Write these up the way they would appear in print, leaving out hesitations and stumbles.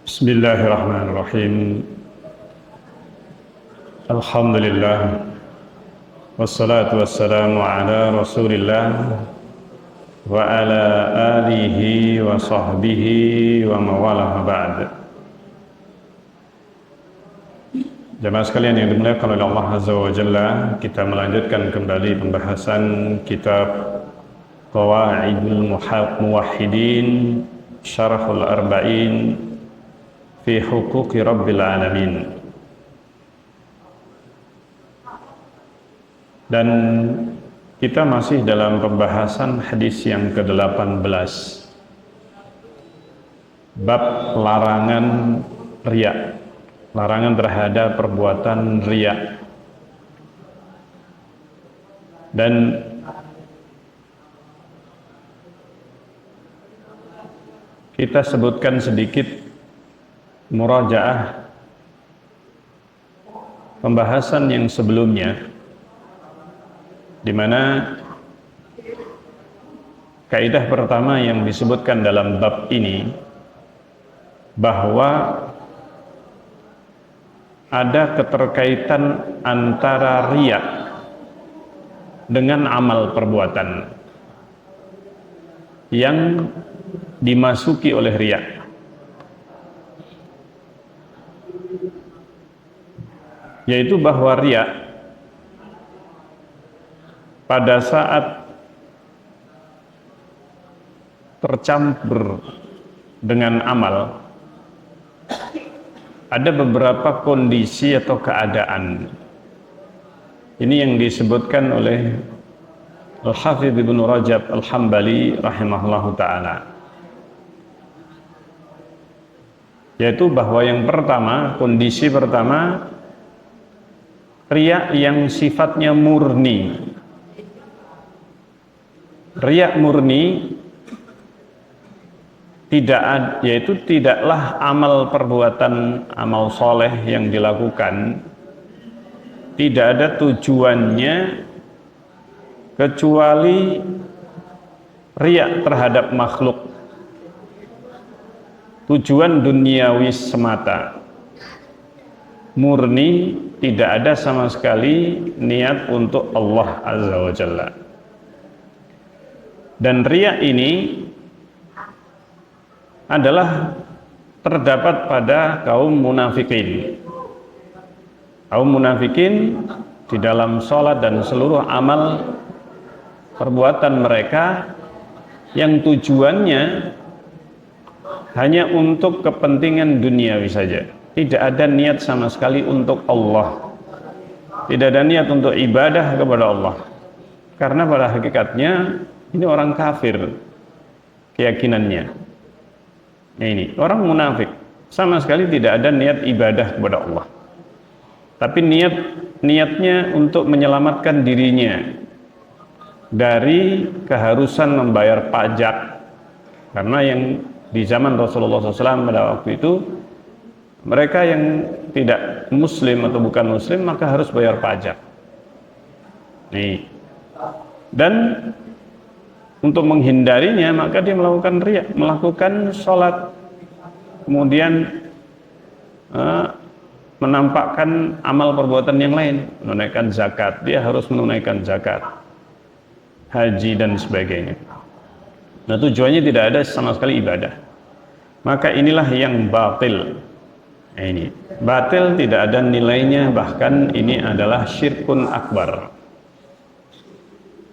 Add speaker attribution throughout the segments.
Speaker 1: Bismillahirrahmanirrahim. Alhamdulillah. Wassalatu wassalamu ala Rasulillah wa ala alihi wa sahbihi wa mawalah ba'd. Jemaah sekalian yang dimuliakan oleh Allah Azza wa Jalla, kita melanjutkan kembali pembahasan kitab Qawaidul Muwahhidin Syarhul Arba'in fi Huquqi Rabbil Alamin. Dan kita masih dalam pembahasan hadis yang ke-18, bab larangan riya, larangan terhadap perbuatan riya. Dan kita sebutkan sedikit murajaah pembahasan yang sebelumnya, di mana kaidah pertama yang disebutkan dalam bab ini bahwa ada keterkaitan antara riya dengan amal perbuatan yang dimasuki oleh riya. Yaitu bahwa riya pada saat tercampur dengan amal, ada beberapa kondisi atau keadaan. Ini yang disebutkan oleh Al-Hafidz Ibnu Rajab Al-Hambali rahimahullahu ta'ala, yaitu bahwa yang pertama, kondisi pertama, riya yang sifatnya murni. Riya murni yaitu tidaklah amal perbuatan, amal soleh yang dilakukan, tidak ada tujuannya kecuali riya terhadap makhluk, tujuan duniawi semata, murni, tidak ada sama sekali niat untuk Allah Azza wa Jalla. Dan riya ini adalah terdapat pada kaum munafikin. Kaum munafikin di dalam sholat dan seluruh amal perbuatan mereka yang tujuannya hanya untuk kepentingan duniawi saja. Tidak ada niat sama sekali untuk Allah. Tidak ada niat untuk ibadah kepada Allah. Karena pada hakikatnya ini orang kafir keyakinannya. Nah, ini orang munafik, sama sekali tidak ada niat ibadah kepada Allah. Tapi niatnya untuk menyelamatkan dirinya dari keharusan membayar pajak. Karena yang di zaman Rasulullah SAW pada waktu itu, mereka yang tidak muslim atau bukan muslim maka harus bayar pajak. Nih. Dan untuk menghindarinya maka dia melakukan riya, melakukan sholat, kemudian menampakkan amal perbuatan yang lain, menunaikan zakat, dia harus menunaikan zakat, haji dan sebagainya. Nah, tujuannya tidak ada sama sekali ibadah. Maka inilah yang batil. Nah, ini batil, tidak ada nilainya, bahkan ini adalah syirkun akbar.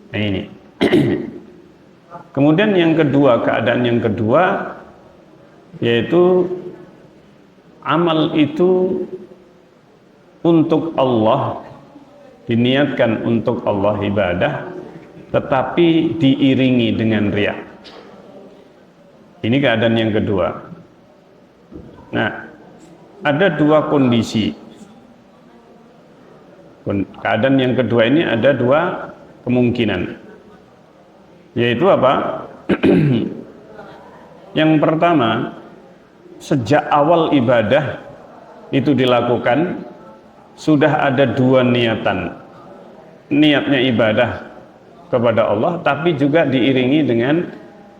Speaker 1: Nah, ini. Kemudian yang kedua, keadaan yang kedua, yaitu amal itu untuk Allah, diniatkan untuk Allah ibadah, tetapi diiringi dengan riya. Ini keadaan yang kedua. Nah, ada dua kondisi. Keadaan yang kedua ini ada dua kemungkinan. Yaitu apa? Yang pertama, sejak awal ibadah itu dilakukan, sudah ada dua niatan. Niatnya ibadah kepada Allah, tapi juga diiringi dengan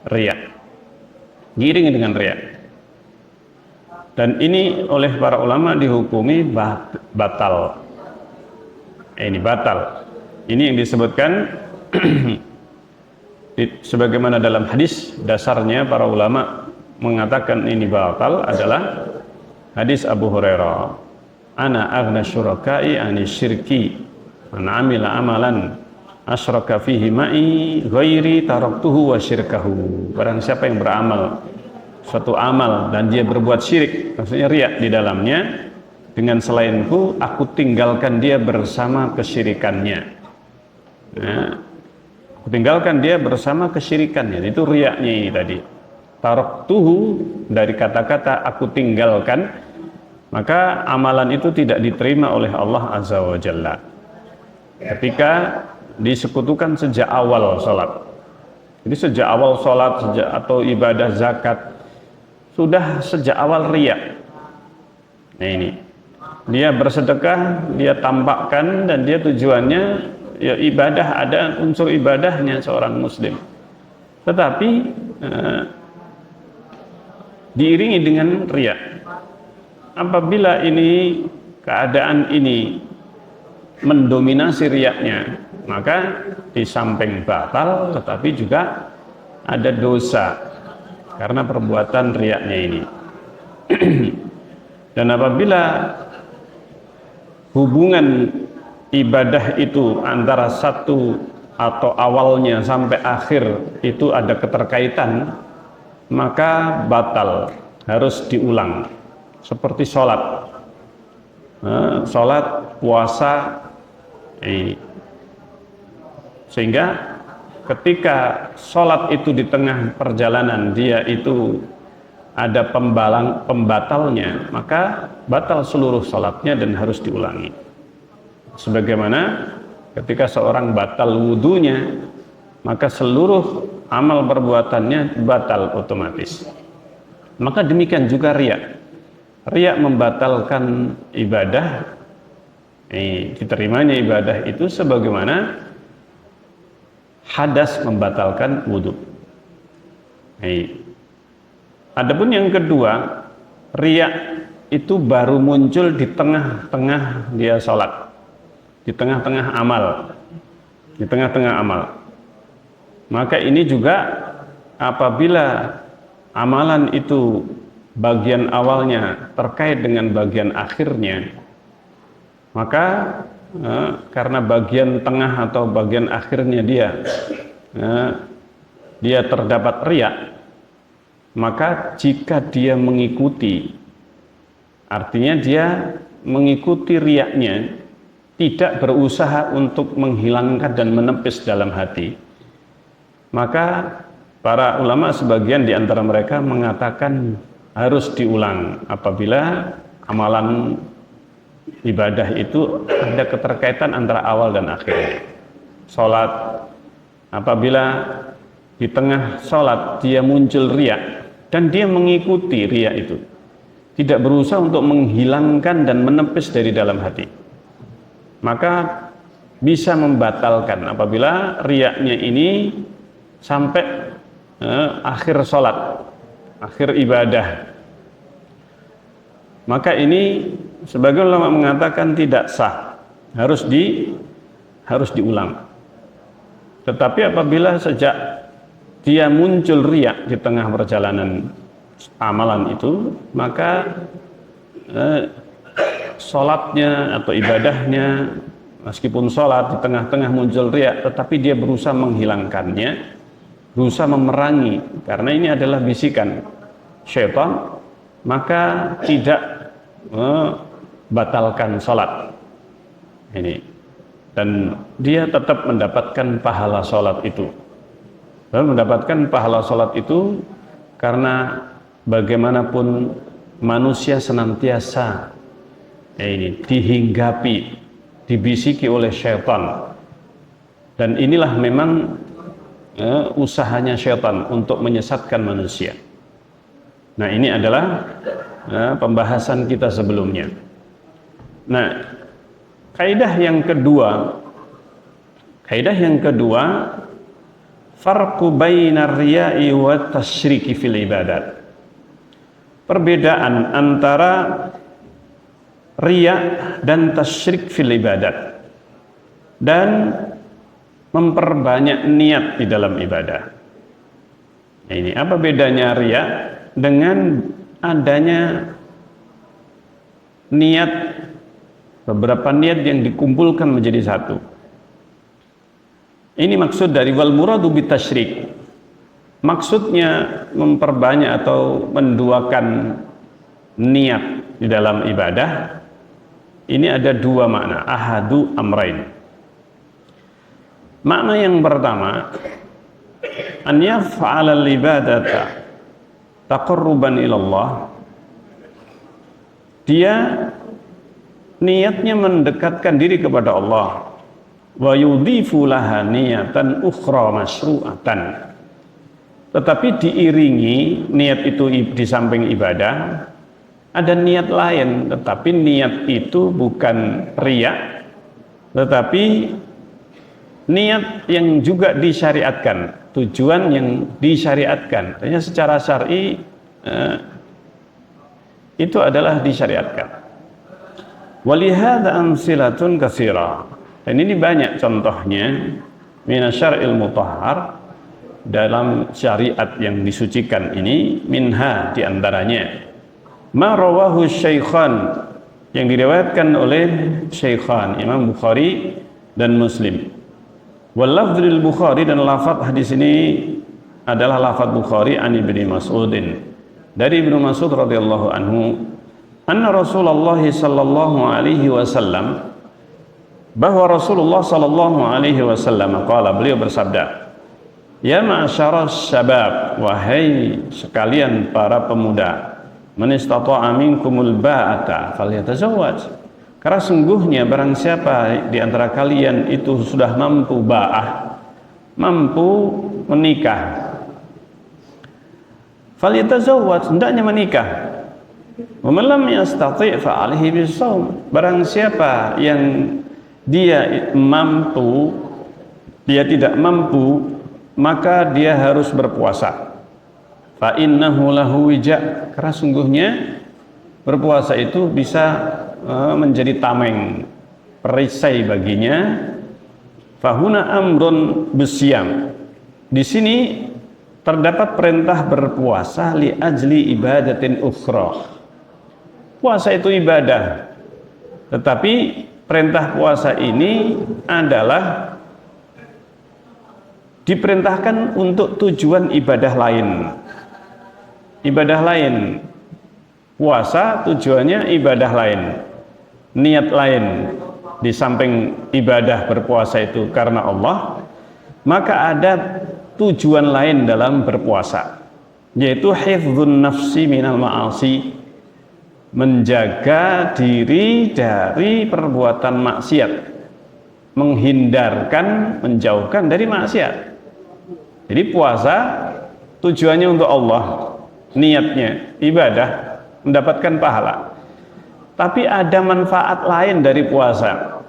Speaker 1: riya. Diiringi dengan riya. Dan ini oleh para ulama dihukumi batal. Ini batal. Ini yang disebutkan sebagaimana dalam hadis, dasarnya para ulama mengatakan ini batal adalah hadis Abu Hurairah. Ana aghna syuraka'i ani syirki man amila amalan asyraka fihi ma'i ghairi taraktuhu wa syirkahu. Barang siapa yang beramal suatu amal dan dia berbuat syirik, maksudnya riya di dalamnya, dengan selainku, aku tinggalkan dia bersama kesyirikannya. Nah, aku tinggalkan dia bersama kesyirikannya. Itu riyaknya ini tadi. Taraktuhu dari kata-kata aku tinggalkan, maka amalan itu tidak diterima oleh Allah Azza wa Jalla ketika disekutukan sejak awal sholat. Jadi sejak awal sholat, atau ibadah zakat, sudah sejak awal riya. Nah ini, dia bersedekah, dia tampakkan, dan dia tujuannya ya ibadah, ada unsur ibadahnya seorang muslim. Tetapi diiringi dengan riya. Apabila ini keadaan ini mendominasi riyaknya, maka di samping batal, tetapi juga ada dosa karena perbuatan riyaknya ini. Dan apabila hubungan ibadah itu antara satu atau awalnya sampai akhir itu ada keterkaitan, maka batal, harus diulang. Seperti sholat, sholat, puasa, sehingga ketika sholat itu di tengah perjalanan dia itu ada pembatalnya, maka batal seluruh sholatnya dan harus diulangi. Sebagaimana ketika seorang batal wudunya, maka seluruh amal perbuatannya batal otomatis. Maka demikian juga riya. Riya membatalkan ibadah, diterimanya ibadah itu sebagaimana hadas membatalkan wudu. Adapun yang kedua, riya itu baru muncul di tengah-tengah dia sholat, di tengah-tengah amal, di tengah-tengah amal. Maka ini juga apabila amalan itu bagian awalnya terkait dengan bagian akhirnya, maka karena bagian tengah atau bagian akhirnya dia terdapat riya, maka jika dia mengikuti, artinya dia mengikuti riyaknya, tidak berusaha untuk menghilangkan dan menepis dalam hati, maka para ulama sebagian di antara mereka mengatakan harus diulang apabila amalan ibadah itu ada keterkaitan antara awal dan akhir. Sholat, apabila di tengah sholat dia muncul riya dan dia mengikuti riya itu, tidak berusaha untuk menghilangkan dan menepis dari dalam hati, maka bisa membatalkan apabila riyaknya ini sampai akhir sholat, akhir ibadah. Maka ini sebagian ulama mengatakan tidak sah, harus diulang. Tetapi apabila sejak dia muncul riya di tengah perjalanan amalan itu, maka sholatnya atau ibadahnya, meskipun sholat di tengah-tengah muncul riya, tetapi dia berusaha menghilangkannya, berusaha memerangi, karena ini adalah bisikan syaitan, maka tidak membatalkan sholat ini, dan dia tetap mendapatkan pahala sholat itu. Dan mendapatkan pahala sholat itu karena bagaimanapun manusia senantiasa dihinggapi, dibisiki oleh syaitan, dan inilah memang usahanya syaitan untuk menyesatkan manusia. Nah, ini adalah pembahasan kita sebelumnya. Nah, kaidah yang kedua, farqu bainar riya'i wa tasyriki fil ibadat. perbedaan antara riya dan tasyrik fil ibadat dan memperbanyak niat di dalam ibadah. Nah, ini apa bedanya riya dengan adanya niat, beberapa niat yang dikumpulkan menjadi satu. Ini maksud dari wal muradu bitasyrik. Maksudnya memperbanyak atau menduakan niat di dalam ibadah. Ini ada dua makna, ahadu amrain. Makna yang pertama, an yaf'ala al-ibadata taqarruban ilallah. Dia niatnya mendekatkan diri kepada Allah, wa yudhifu laha niyatan ukhra masyru'atan. Tetapi diiringi niat itu di samping ibadah, ada niat lain, tetapi niat itu bukan riya, tetapi niat yang juga disyariatkan, tujuan yang disyariatkan. Artinya secara syar'i itu adalah disyariatkan. Walihada amsilatun katsira. Dan ini banyak contohnya minasyar'il mutahhar, dalam syariat yang disucikan ini, minha diantaranya ma rawahu syaikhan, yang diriwayatkan oleh syaikhan Imam Bukhari dan Muslim. Wal lafdzul Bukhari, dan lafaz hadis ini adalah lafaz Bukhari an Ibnu Mas'udin, dari Ibnu Mas'ud radhiyallahu anhu, anna Rasulullah sallallahu alaihi wasallam, bahwa Rasulullah sallallahu alaihi wasallam qala, beliau bersabda, ya ma'asyaras syabab, wahai sekalian para pemuda, man istata'a minkumul ba'ata falyatazawwaj. Karena sungguhnya barang siapa di antara kalian itu sudah mampu ba'ah, mampu menikah, falyatazawwaj, hendaknya menikah. Wa man lam yastati' fa 'alaihi bis-shaum. Barang siapa yang dia mampu, dia tidak mampu, maka dia harus berpuasa. Fa innahu lahu wija, karena sungguhnya berpuasa itu bisa menjadi tameng, perisai baginya. Fahuna amrun bisyam. Di sini terdapat perintah berpuasa li ajli ibadatin ukhra. Puasa itu ibadah, tetapi perintah puasa ini adalah diperintahkan untuk tujuan ibadah lain. Ibadah lain. Puasa tujuannya ibadah lain. Niat lain. Di samping ibadah berpuasa itu karena Allah, maka ada tujuan lain dalam berpuasa, yaitu hifdzun nafsi minal ma'asi, menjaga diri dari perbuatan maksiat, menghindarkan, menjauhkan dari maksiat. Jadi puasa tujuannya untuk Allah, niatnya ibadah, mendapatkan pahala. Tapi ada manfaat lain dari puasa,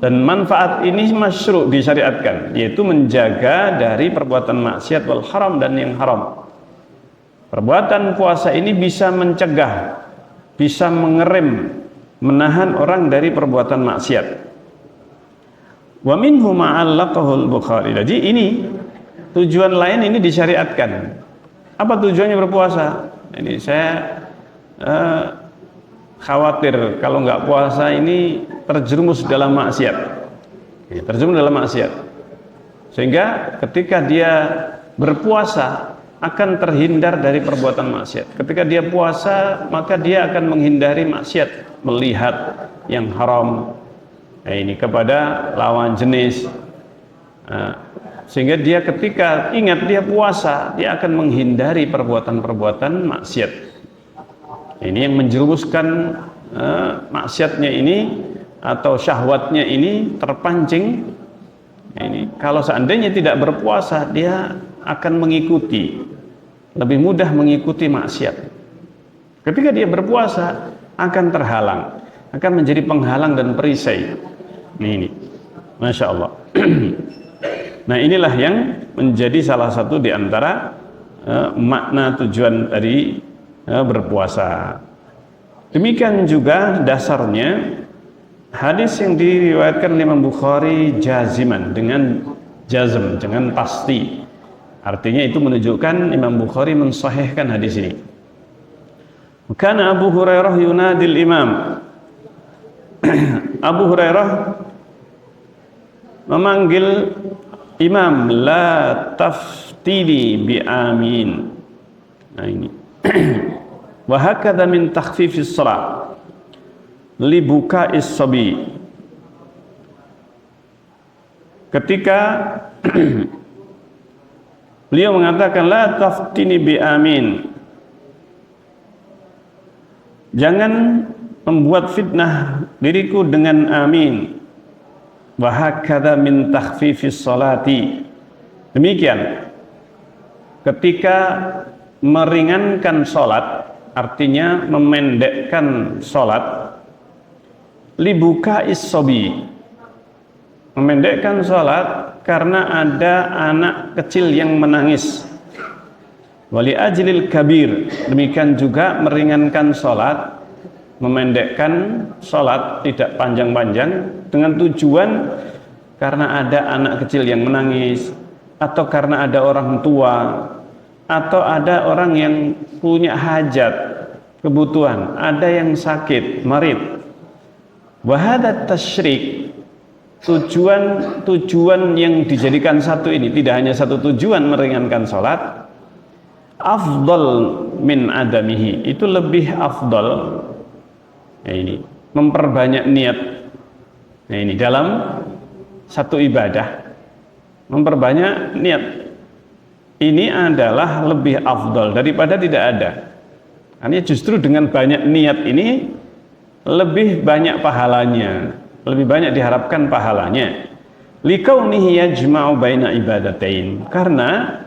Speaker 1: dan manfaat ini masyru', disyariatkan, yaitu menjaga dari perbuatan maksiat wal haram, dan yang haram. Perbuatan puasa ini bisa mencegah, bisa mengerem, menahan orang dari perbuatan maksiat. Wa minhu ma'allaqahul Bukhari. Jadi ini tujuan lain ini disyariatkan. Apa tujuannya berpuasa? Ini saya khawatir kalau nggak puasa ini terjerumus dalam maksiat. Terjerumus dalam maksiat. Sehingga ketika dia berpuasa akan terhindar dari perbuatan maksiat. Ketika dia puasa, maka dia akan menghindari maksiat, melihat yang haram, ini kepada lawan jenis. Sehingga dia ketika ingat dia puasa, dia akan menghindari perbuatan-perbuatan maksiat. Ini yang menjerumuskan maksiatnya ini atau syahwatnya ini terpancing. Ini kalau seandainya tidak berpuasa, dia akan mengikuti, lebih mudah mengikuti maksiat. Ketika dia berpuasa, akan terhalang, akan menjadi penghalang dan perisai. Ini Masya Allah. Nah, inilah yang menjadi salah satu di antara makna tujuan dari berpuasa. Demikian juga dasarnya hadis yang diriwayatkan Imam Bukhari jaziman, dengan jazm, dengan pasti. Artinya itu menunjukkan Imam Bukhari mensahihkan hadis ini. Kana Abu Hurairah yunadil imam. Abu Hurairah memanggil imam, la taftini bi amin. Nah ini. Wa hakadha min takhfifis shalah li buka'is sabi. Ketika beliau mengatakan la taftini bi amin, jangan membuat fitnah diriku dengan amin. Wa hakadha min takhfifis salati. Demikian ketika meringankan salat, artinya memendekkan salat, libuka issobi, memendekkan salat karena ada anak kecil yang menangis. Wali ajlil kabir, demikian juga meringankan salat, memendekkan salat, tidak panjang-panjang, dengan tujuan karena ada anak kecil yang menangis, atau karena ada orang tua, atau ada orang yang punya hajat, kebutuhan, ada yang sakit, marid. Wahada tasyrik, tujuan yang dijadikan satu ini, tidak hanya satu tujuan meringankan salat, afdal min adamihi, itu lebih afdal. Nah ini memperbanyak niat. Nah ini dalam satu ibadah memperbanyak niat ini adalah lebih afdal daripada tidak ada. Artinya justru dengan banyak niat ini lebih banyak pahalanya, lebih banyak diharapkan pahalanya. Likaunihi yajma'u baina ibadatain, karena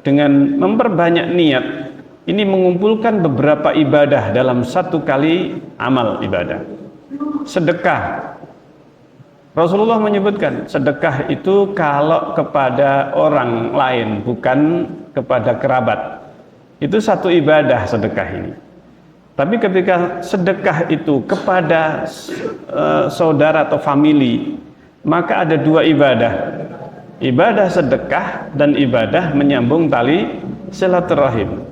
Speaker 1: dengan memperbanyak niat ini mengumpulkan beberapa ibadah dalam satu kali amal ibadah. Sedekah, Rasulullah menyebutkan sedekah itu kalau kepada orang lain, bukan kepada kerabat, itu satu ibadah sedekah ini. Tapi ketika sedekah itu kepada saudara atau famili, maka ada dua ibadah, ibadah sedekah dan ibadah menyambung tali silaturahim.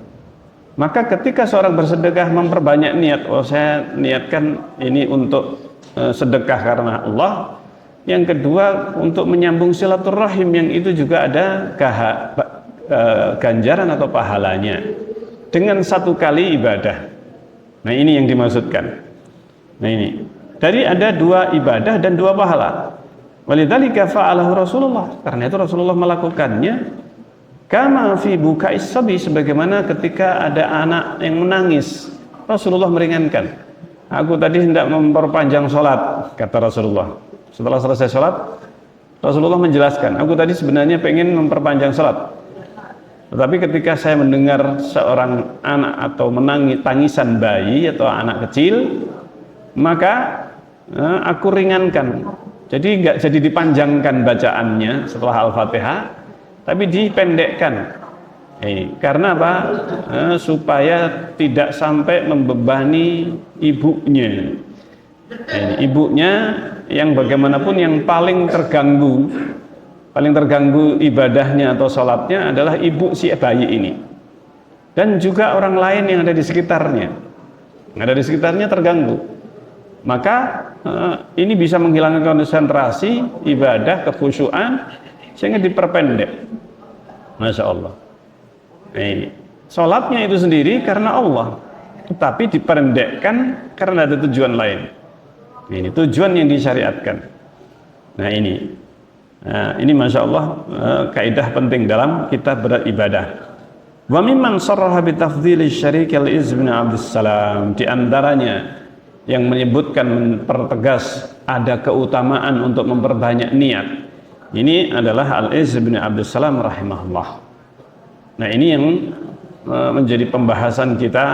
Speaker 1: Maka ketika seorang bersedekah memperbanyak niat, oh saya niatkan ini untuk sedekah karena Allah. Yang kedua untuk menyambung silaturahim, yang itu juga ada ganjaran atau pahalanya dengan satu kali ibadah. Nah ini yang dimaksudkan. Nah ini, jadi ada dua ibadah dan dua pahala. Walidzalika fa'alahu Rasulullah, karena itu Rasulullah melakukannya kama fi buka'is sabi, sebagaimana ketika ada anak yang menangis, Rasulullah meringankan. Aku tadi hendak memperpanjang sholat, kata Rasulullah. Setelah selesai sholat, Rasulullah menjelaskan, aku tadi sebenarnya pengen memperpanjang sholat, tetapi ketika saya mendengar seorang anak atau tangisan bayi atau anak kecil, maka aku ringankan. Jadi nggak jadi dipanjangkan bacaannya setelah Al-Fatihah, tapi dipendekkan. Karena apa? Supaya tidak sampai membebani ibunya. Ibunya yang bagaimanapun yang paling terganggu ibadahnya atau sholatnya adalah ibu si bayi ini, dan juga orang lain yang ada di sekitarnya. Terganggu, maka ini bisa menghilangkan konsentrasi ibadah, kekhusyuan, sehingga diperpendek. Masya Allah. Ini sholatnya itu sendiri karena Allah, tetapi dipendekkan karena ada tujuan lain. Ini tujuan yang disyariatkan. Nah ini Masya Allah kaidah penting dalam kita beribadah. Wa mimman sarraha bi tafdhili Syariq al-Izz bin Abdussalam, di antaranya yang menyebutkan, mempertegas ada keutamaan untuk memperbanyak niat, ini adalah Al-Izz bin Abdussalam rahimahullah. Nah ini yang menjadi pembahasan kita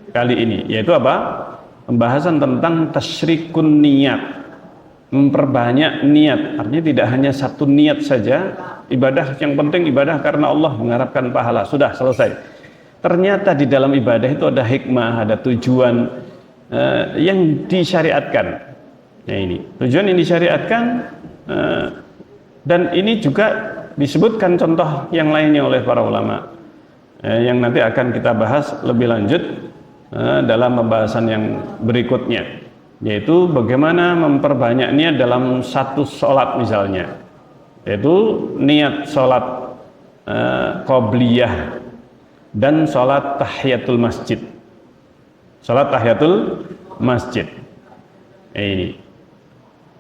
Speaker 1: kali ini, yaitu apa? Pembahasan tentang tasyrikun niat, memperbanyak niat. Artinya tidak hanya satu niat saja ibadah, yang penting ibadah karena Allah, mengharapkan pahala, sudah selesai. ternyata di dalam ibadah itu ada hikmah, ada tujuan yang disyariatkan. Nah, ini tujuan yang disyariatkan, dan ini juga disebutkan contoh yang lainnya oleh para ulama yang nanti akan kita bahas lebih lanjut dalam pembahasan yang berikutnya, yaitu bagaimana memperbanyak niat dalam satu sholat misalnya, yaitu niat sholat qobliyah dan sholat tahiyatul masjid. Sholat tahiyatul masjid ini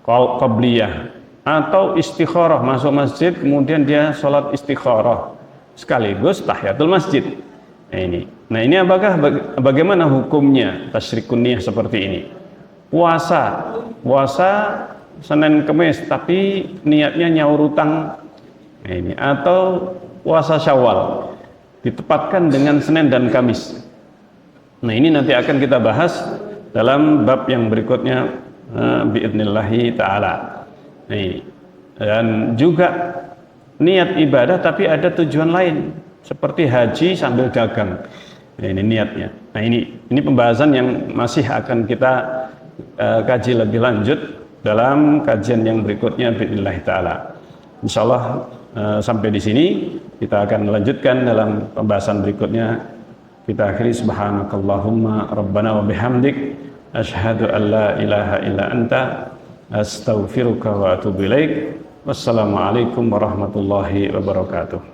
Speaker 1: qobliyah atau istikharah, masuk masjid kemudian dia sholat istikharah sekaligus tahiyatul masjid. Nah ini apakah bagaimana hukumnya tasyrikun niyah seperti ini? Puasa Senin Kemis tapi niatnya nyaur utang, atau puasa Syawal ditepatkan dengan Senin dan Kamis. Nah ini nanti akan kita bahas dalam bab yang berikutnya biidnillahi ta'ala. Dan juga niat ibadah tapi ada tujuan lain seperti haji sambil dagang. Ini niatnya. Nah ini pembahasan yang masih akan kita kaji lebih lanjut dalam kajian yang berikutnya biidnillahi ta'ala. Insyaallah sampai di sini kita akan lanjutkan dalam pembahasan berikutnya. Kita akhiri subhanakallahumma rabbana wa bihamdik asyhadu an la ilaha illa anta astaghfiruka wa atubu ilaik. Wassalamualaikum warahmatullahi wabarakatuh.